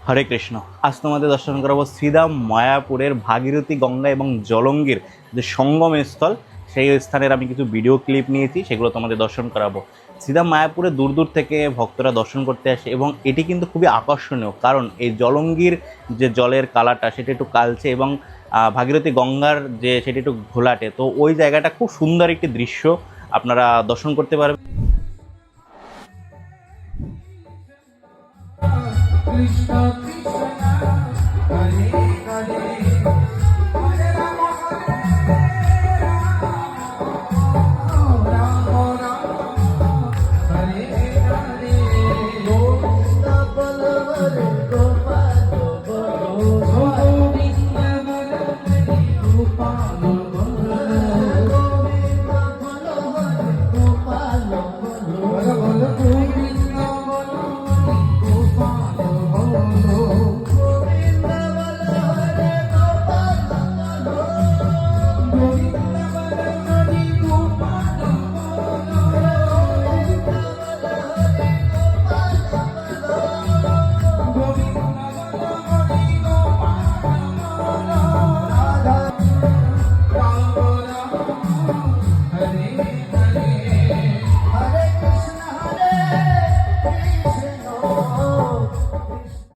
হরে কৃষ্ণ। আজ তোমাদের দর্শন করাবো শ্রীধাম মায়াপুরের ভাগীরথী গঙ্গা এবং জলঙ্গির যে সঙ্গম স্থল, সেই স্থানের আমি কিছু ভিডিও ক্লিপ নিয়েছি, সেগুলো তোমাদের দর্শন করাবো। শ্রীধাম মায়াপুরে দূর দূর থেকে ভক্তরা দর্শন করতে আসে এবং এটি কিন্তু খুবই আকর্ষণীয়, কারণ এই জলঙ্গির যে জলের কালারটা সেটা একটু কালচে এবং ভাগীরথী গঙ্গার যে সেটা একটু ঘোলাটে। তো ওই জায়গাটা খুব সুন্দর একটি দৃশ্য, আপনারা দর্শন করতে পারবেন। কৃষ্ণ কৃষ্ণ হরে হরে হরে রাম রাম রাম হরে হরে গোবিন্দ বল হরে গোপাল বল গোবিন্দ বল হরে গোপাল বল গোবিন্দ বল হরে গোপাল বল বল গোবিন্দ বল গোপাল গোবিন্দ বল হরে গোপাল বল